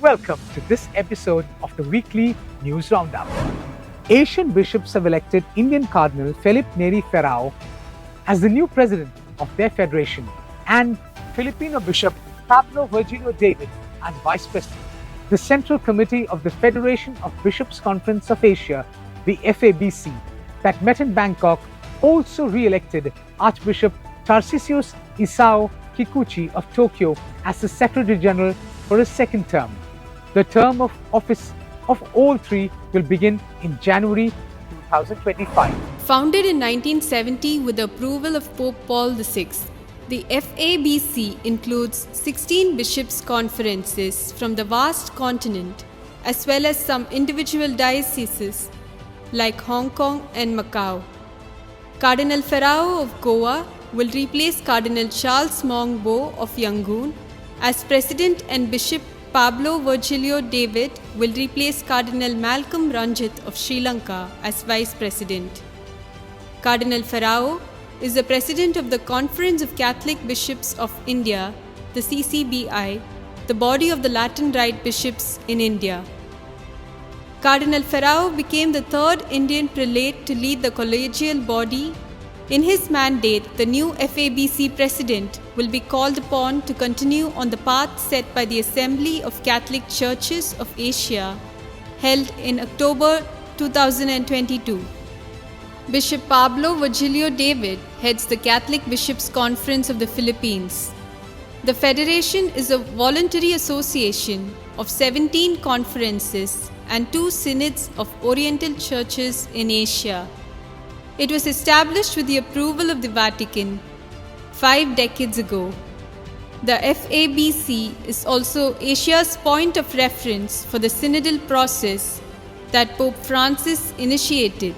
welcome to this episode of the weekly News Roundup. Asian bishops have elected Indian Cardinal Felipe Neri Ferrao as the new president of their federation and Filipino Bishop Pablo Virgilio David as vice president. The Central Committee of the Federation of Bishops' Conference of Asia, the FABC, that met in Bangkok also re-elected Archbishop Tarcisius Isao Kikuchi of Tokyo as the Secretary General for a second term. The term of office of all three will begin in January 2025. Founded in 1970 with the approval of Pope Paul VI, the FABC includes 16 bishops' conferences from the vast continent, as well as some individual dioceses like Hong Kong and Macau. Cardinal Ferrao of Goa will replace Cardinal Charles Maung Bo of Yangon as president, and Bishop Pablo Virgilio David will replace Cardinal Malcolm Ranjit of Sri Lanka as vice president. Cardinal Ferrao is the president of the Conference of Catholic Bishops of India, the CCBI, the body of the Latin Rite bishops in India. Cardinal Ferrao became the third Indian prelate to lead the collegial body. In his mandate, the new FABC president will be called upon to continue on the path set by the Assembly of Catholic Churches of Asia, held in October 2022. Bishop Pablo Virgilio David heads the Catholic Bishops' Conference of the Philippines. The federation is a voluntary association of 17 conferences and 2 synods of Oriental churches in Asia. It was established with the approval of the Vatican 5 decades ago. The FABC is also Asia's point of reference for the synodal process that Pope Francis initiated,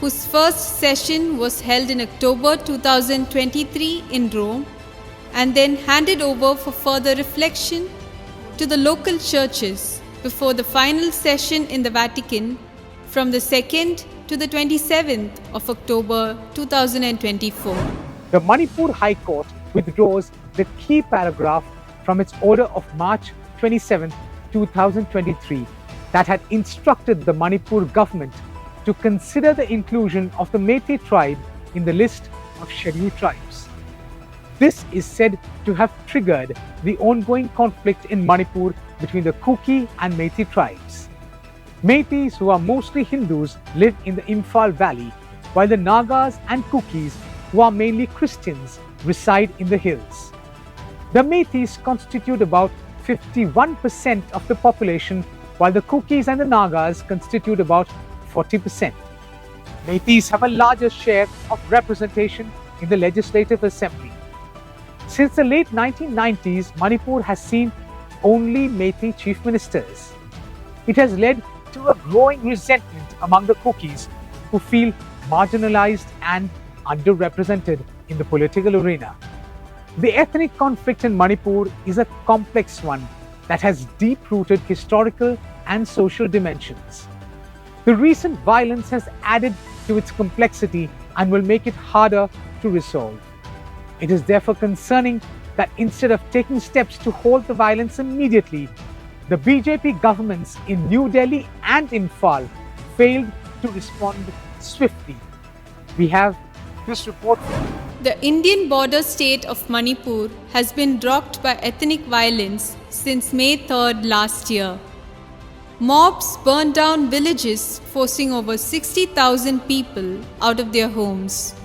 whose first session was held in October 2023 in Rome and then handed over for further reflection to the local churches before the final session in the Vatican from the 2nd to the 27th of October 2024. The Manipur High Court withdraws the key paragraph from its order of March 27, 2023 that had instructed the Manipur government to consider the inclusion of the Meitei tribe in the list of scheduled tribes. This is said to have triggered the ongoing conflict in Manipur between the Kuki and Meitei tribes. Meiteis, who are mostly Hindus, live in the Imphal Valley, while the Nagas and Kukis, who are mainly Christians, reside in the hills. The Meiteis constitute about 51% of the population, while the Kukis and the Nagas constitute about 40%. Meiteis have a larger share of representation in the Legislative Assembly. Since the late 1990s, Manipur has seen only Meitei chief ministers. It has led to a growing resentment among the Kukis, who feel marginalized and underrepresented in the political arena. The ethnic conflict in Manipur is a complex one that has deep-rooted historical and social dimensions. The recent violence has added to its complexity and will make it harder to resolve. It is therefore concerning that instead of taking steps to halt the violence immediately, the BJP governments in New Delhi and Imphal failed to respond swiftly. We have this report. The Indian border state of Manipur has been rocked by ethnic violence since May 3rd last year. Mobs burned down villages, forcing over 60,000 people out of their homes.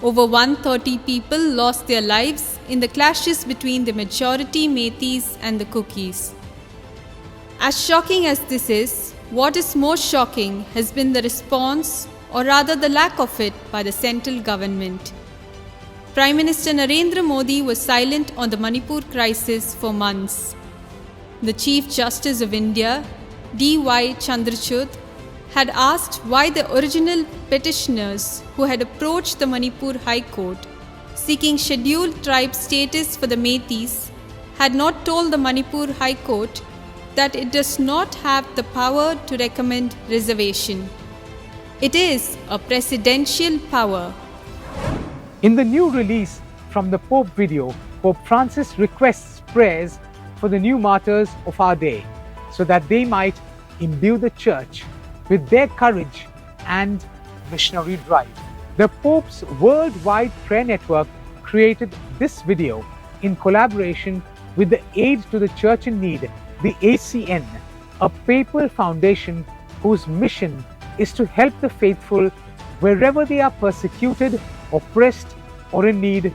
Over 130 people lost their lives in the clashes between the majority Meiteis and the Kukis. As shocking as this is, what is more shocking has been the response, or rather the lack of it, by the central government. Prime Minister Narendra Modi was silent on the Manipur crisis for months. The Chief Justice of India, D.Y. Chandrachud, had asked why the original petitioners who had approached the Manipur High Court seeking scheduled tribe status for the Meiteis had not told the Manipur High Court that it does not have the power to recommend reservation. It is a presidential power. In the new release from the Pope video, Pope Francis requests prayers for the new martyrs of our day. so that they might imbue the church with their courage and missionary drive. The Pope's Worldwide Prayer Network created this video in collaboration with the Aid to the Church in Need, the ACN, a papal foundation whose mission is to help the faithful wherever they are persecuted, oppressed, or in need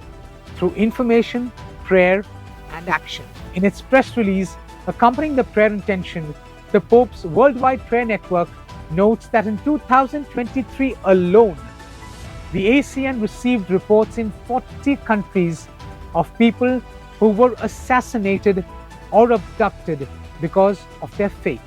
through information, prayer, and action. In its press release accompanying the prayer intention, the Pope's Worldwide Prayer Network notes that in 2023 alone, the ACN received reports in 40 countries of people who were assassinated or abducted because of their faith.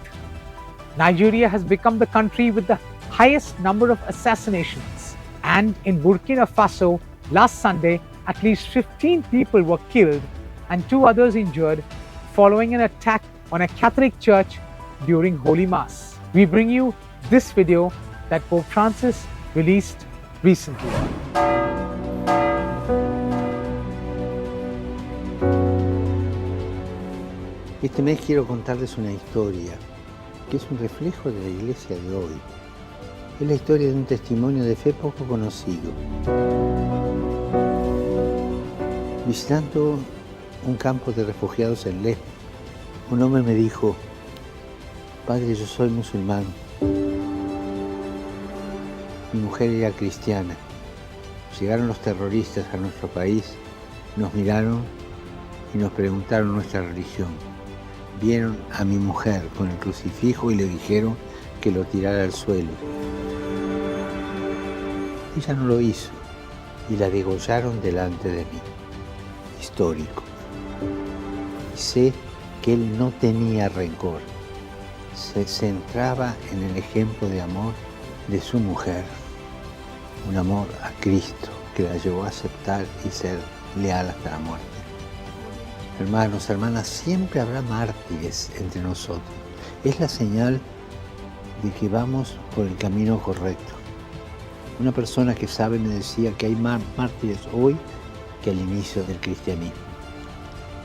Nigeria has become the country with the highest number of assassinations, and in Burkina Faso, last Sunday, at least 15 people were killed and 2 others injured following an attack on a Catholic church during Holy Mass. We bring you this video that Pope Francis released recently. Este mes quiero contarles una historia que es un reflejo de la iglesia de hoy. Es la historia de un testimonio de fe poco conocido. Visitando un campo de refugiados en Lesbos, un hombre me dijo: Padre, yo soy musulmán. Mi mujer era cristiana. Llegaron los terroristas a nuestro país, nos miraron y nos preguntaron nuestra religión. Vieron a mi mujer con el crucifijo y le dijeron que lo tirara al suelo. Ella no lo hizo y la degollaron delante de mí. Histórico. Y sé que él no tenía rencor. Se centraba en el ejemplo de amor de su mujer. Un amor a Cristo que la llevó a aceptar y ser leal hasta la muerte. Hermanos, hermanas, siempre habrá mártires entre nosotros. Es la señal de que vamos por el camino correcto. Una persona que sabe me decía que hay más mártires hoy que al inicio del cristianismo.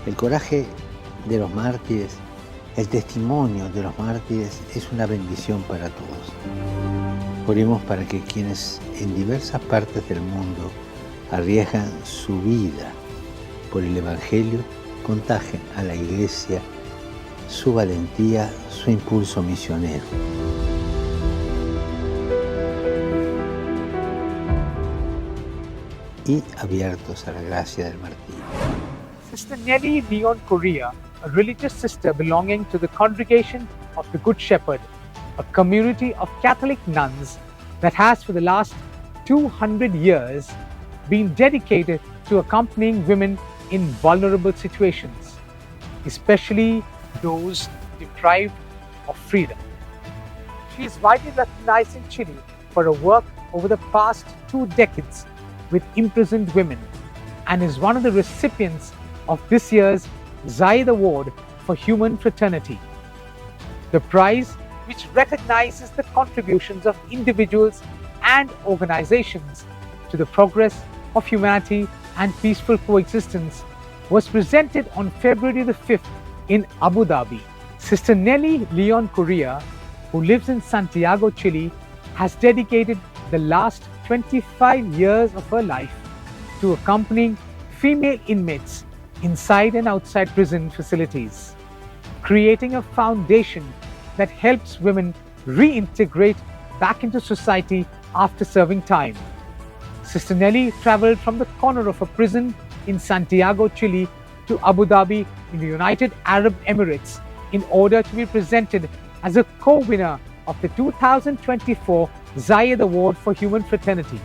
El coraje de los mártires, el testimonio de los mártires es una bendición para todos. Oremos para que quienes en diversas partes del mundo arriesgan su vida por el Evangelio contagien a la Iglesia su valentía, su impulso misionero. Y abiertos a la gracia del martirio. Sister Nellie Leon Correa, a religious sister belonging to the Congregation of the Good Shepherd, a community of Catholic nuns that has for the last 200 years been dedicated to accompanying women in vulnerable situations, especially those deprived of freedom. She is widely recognized in Chile for her work over the past 2 decades with imprisoned women and is one of the recipients of this year's Zayed Award for Human Fraternity. The prize, which recognizes the contributions of individuals and organizations to the progress of humanity and peaceful coexistence, was presented on February the 5th in Abu Dhabi. Sister Nellie Leon Correa, who lives in Santiago, Chile, has dedicated the last 25 years of her life to accompanying female inmates inside and outside prison facilities, creating a foundation that helps women reintegrate back into society after serving time. Sister Nellie traveled from the corner of a prison in Santiago, Chile to Abu Dhabi in the United Arab Emirates in order to be presented as a co-winner of the 2024 Zayed Award for Human Fraternity.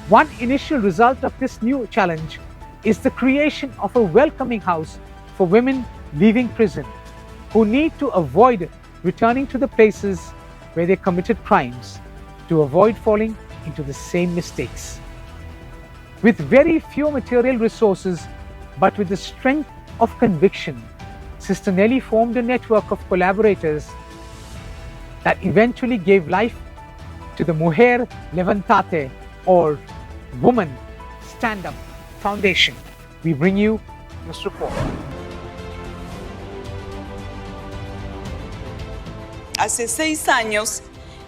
One initial result of this new challenge is the creation of a welcoming house for women leaving prison who need to avoid returning to the places where they committed crimes to avoid falling into the same mistakes. With very few material resources, but with the strength of conviction, Sister Nellie formed a network of collaborators that eventually gave life to the Mujer Levantate, or Woman Stand Up Foundation. We bring you this report. Hace 6 años,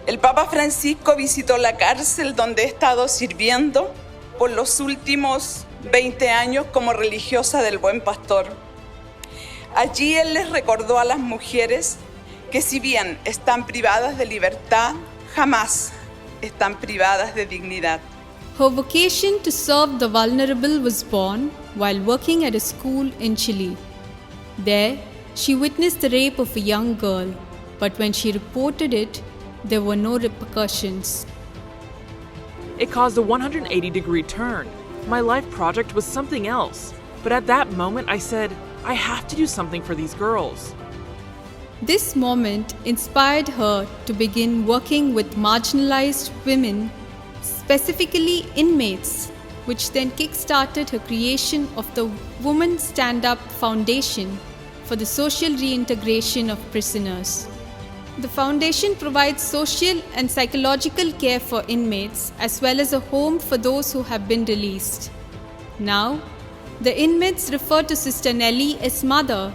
el Papa Francisco visitó la cárcel donde he estado sirviendo por los últimos 20 años como religiosa del Buen Pastor. Allí él les recordó a las mujeres que si bien están privadas de libertad, jamás están privadas de dignidad. Her vocation to serve the vulnerable was born while working at a school in Chile. There, she witnessed the rape of a young girl, but when she reported it, there were no repercussions. It caused a 180-degree turn. My life project was something else, but at that moment I said, I have to do something for these girls. This moment inspired her to begin working with marginalized women, specifically inmates, which then kick-started her creation of the Women Stand Up Foundation for the social reintegration of prisoners. The foundation provides social and psychological care for inmates as well as a home for those who have been released. Now, the inmates refer to Sister Nelly as mother,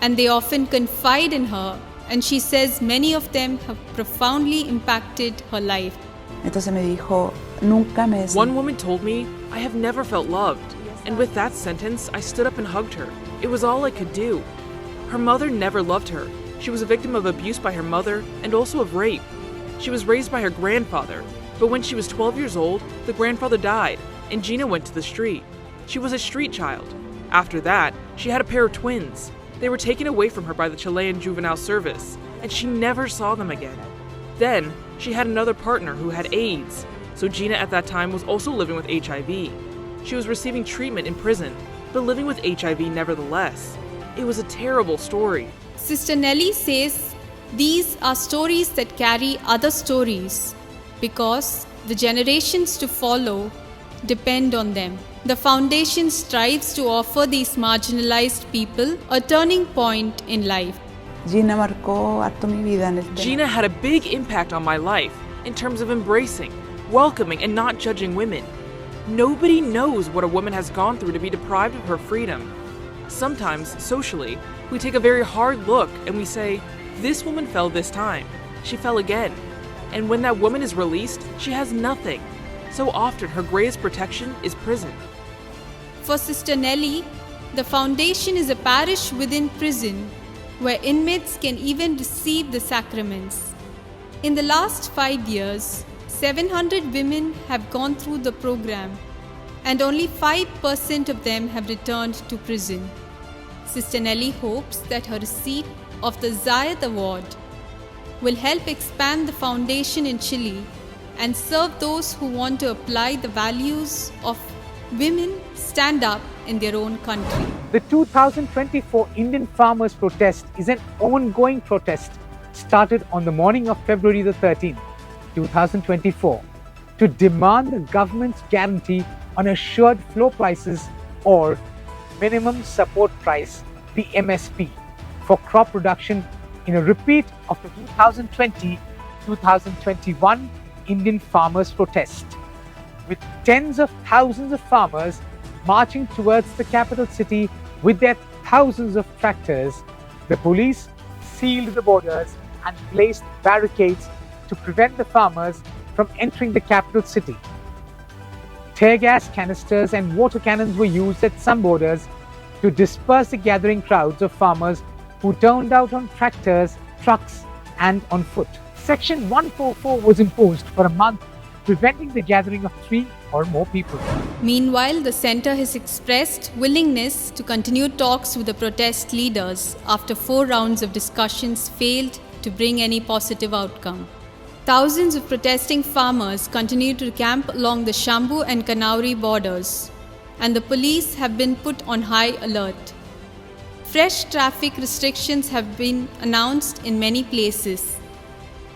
and they often confide in her, and she says many of them have profoundly impacted her life. Entonces me dijo, nunca me des- One woman told me, I have never felt loved, and with that sentence, I stood up and hugged her. It was all I could do. Her mother never loved her. She was a victim of abuse by her mother and also of rape. She was raised by her grandfather, but when she was 12 years old, the grandfather died, and Gina went to the street. She was a street child. After that, she had a pair of twins. They were taken away from her by the Chilean Juvenile Service, and she never saw them again. Then, she had another partner who had AIDS, so Gina at that time was also living with HIV. She was receiving treatment in prison, but living with HIV nevertheless. It was a terrible story. Sister Nelly says these are stories that carry other stories because the generations to follow depend on them. The foundation strives to offer these marginalized people a turning point in life. Gina marcó harto mi vida en el tema. Gina had a big impact on my life in terms of embracing, welcoming, and not judging women. Nobody knows what a woman has gone through to be deprived of her freedom. Sometimes, socially, we take a very hard look and we say, this woman fell this time. She fell again. And when that woman is released, she has nothing. So often, her greatest protection is prison. For Sister Nelly, the foundation is a parish within prison where inmates can even receive the sacraments. In the last 5 years, 700 women have gone through the program, and only 5% of them have returned to prison. Sister Nelly hopes that her receipt of the Zayed Award will help expand the foundation in Chile and serve those who want to apply the values of women stand up in their own country. The 2024 Indian Farmers' Protest is an ongoing protest started on the morning of February the 13th, 2024, to demand the government's guarantee on assured floor prices or minimum support price, the MSP, for crop production in a repeat of the 2020-2021 Indian Farmers' Protest, with tens of thousands of farmers marching towards the capital city with their thousands of tractors. The police sealed the borders and placed barricades to prevent the farmers from entering the capital city. Tear gas canisters and water cannons were used at some borders to disperse the gathering crowds of farmers who turned out on tractors, trucks, and on foot. Section 144 was imposed for a month, preventing the gathering of 3 or more people. Meanwhile, the centre has expressed willingness to continue talks with the protest leaders after 4 rounds of discussions failed to bring any positive outcome. Thousands of protesting farmers continue to camp along the Shambu and Kanauri borders, and the police have been put on high alert. Fresh traffic restrictions have been announced in many places.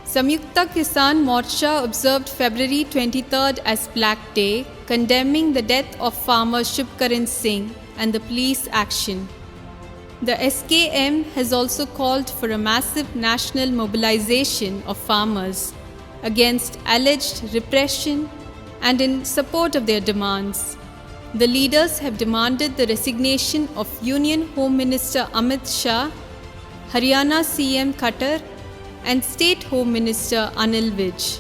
Samyukta Kisan Morcha observed February 23rd as Black Day, condemning the death of farmer Shubkaran Singh and the police action. The SKM has also called for a massive national mobilization of farmers against alleged repression and in support of their demands. The leaders have demanded the resignation of Union Home Minister Amit Shah, Haryana CM Khattar, and State Home Minister Anil Vij.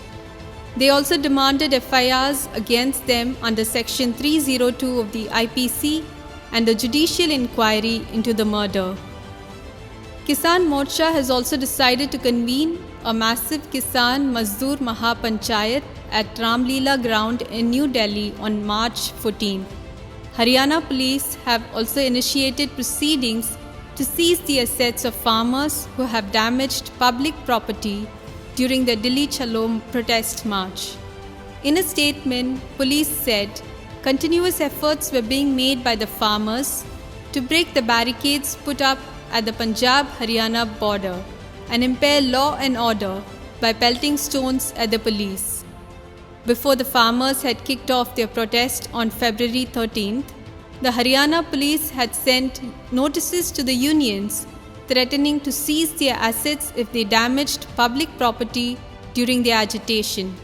They also demanded FIRs against them under Section 302 of the IPC and a judicial inquiry into the murder. Kisan Morcha has also decided to convene a massive Kisan Mazdoor Mahapanchayat at Ramleela ground in New Delhi on March 14. Haryana police have also initiated proceedings to seize the assets of farmers who have damaged public property during the Delhi Chalo protest march. In a statement, police said continuous efforts were being made by the farmers to break the barricades put up at the Punjab-Haryana border and impair law and order by pelting stones at the police. Before the farmers had kicked off their protest on February 13th, the Haryana police had sent notices to the unions threatening to seize their assets if they damaged public property during the agitation.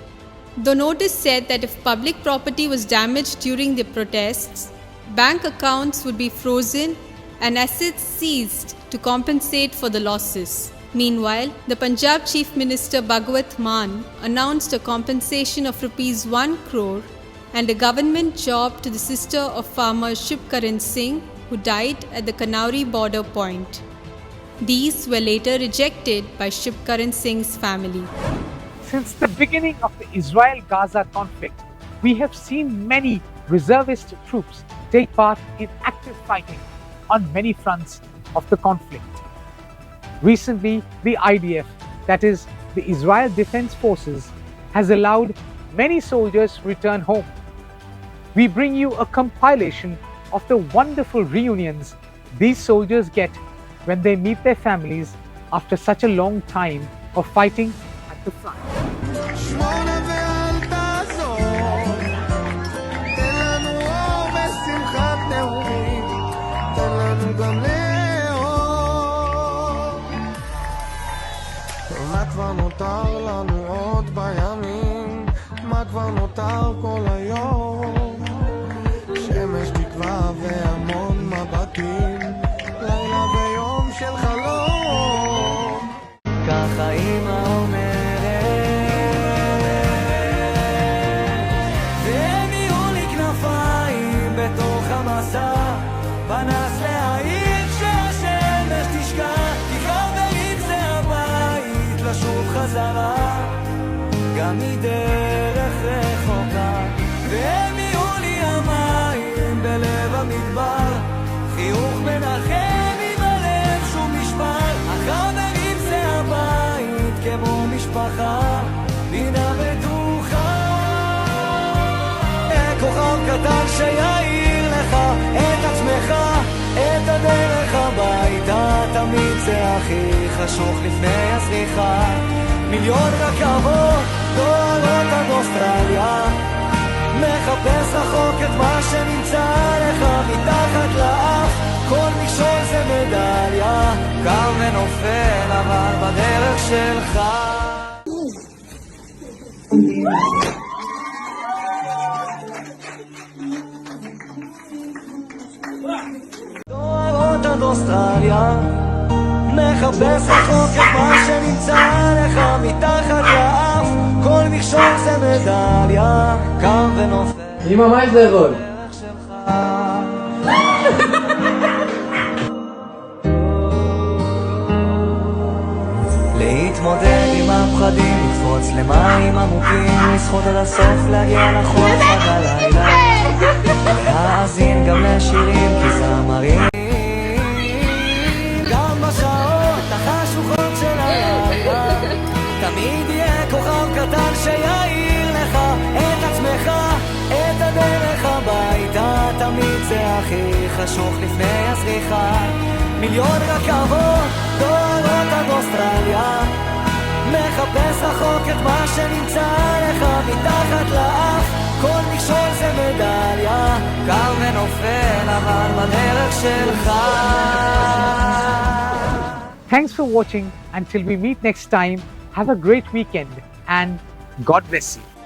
The notice said that if public property was damaged during the protests, bank accounts would be frozen and assets seized to compensate for the losses. Meanwhile, the Punjab Chief Minister Bhagwat Mann announced a compensation of ₹1 crore and a government job to the sister of farmer Shub Karan Singh, who died at the Kanauri border point. These were later rejected by Shub Karan Singh's family. Since the beginning of the Israel-Gaza conflict, we have seen many reservist troops take part in active fighting on many fronts of the conflict. Recently, the IDF, that is, the Israel Defense Forces, has allowed many soldiers return home. We bring you a compilation of the wonderful reunions these soldiers get when they meet their families after such a long time of fighting at the front. מה כבר נותר לנו עוד בימים? מה כבר נותר כל היום? שמש תקווה והמון מבטים, לילה ויום של חלום. ככה אמא אומרת, והם יהיו לי כנפיים בתוך המסע, פנס להעיר כשהשמש תשקע, כי חברים זה הבית לשוב חזרה, גם מדרך רחוקה. והם יהיו לי המים בלב המדבר, חיוך מנחם עם הלב שום משפר, החברים זה הבית כמו משפחה, נינה בטוחה. כוכב קטן שיעיר לך את עצמך, את הדרך הביתה, תמיד זה הכי חשוך לפני הזריחה. מיליון רכבות דוהרות עד אוסטרליה, מחפש רחוק את מה שנמצא לך מתחת לאף, כל מכשול זה מדליה, קם ונופל אבל בדרך שלך. דוהרות עד אוסטרליה, מחפש רחוק את מה שנמצא לך מתחת לאף, כל מכשול זה מדליה, קם ונופל. אמא, מה יש לאכול? להתמודד עם הפחדים, לקפוץ למים עמוקים, לשחות עד הסוף, להגיע לחוף עד הלילה, להאזין גם לשירים כי זמרים, גם בשעות החשוכות של הלילה, תמיד יהיה כוכב קטן שיעיר לך את עצמך, את הדרך הביתה, תמיד זה הכי חשוך לפני הזריחה. מיליון רכבות דוהרות עד אוסטרליה, מחפש רחוק את מה שנמצא לך מתחת לאף, כל מכשול זה מדליה, קם ונופל אבל בדרך שלך. Thanks for watching. Until we meet next time, have a great weekend and God bless you.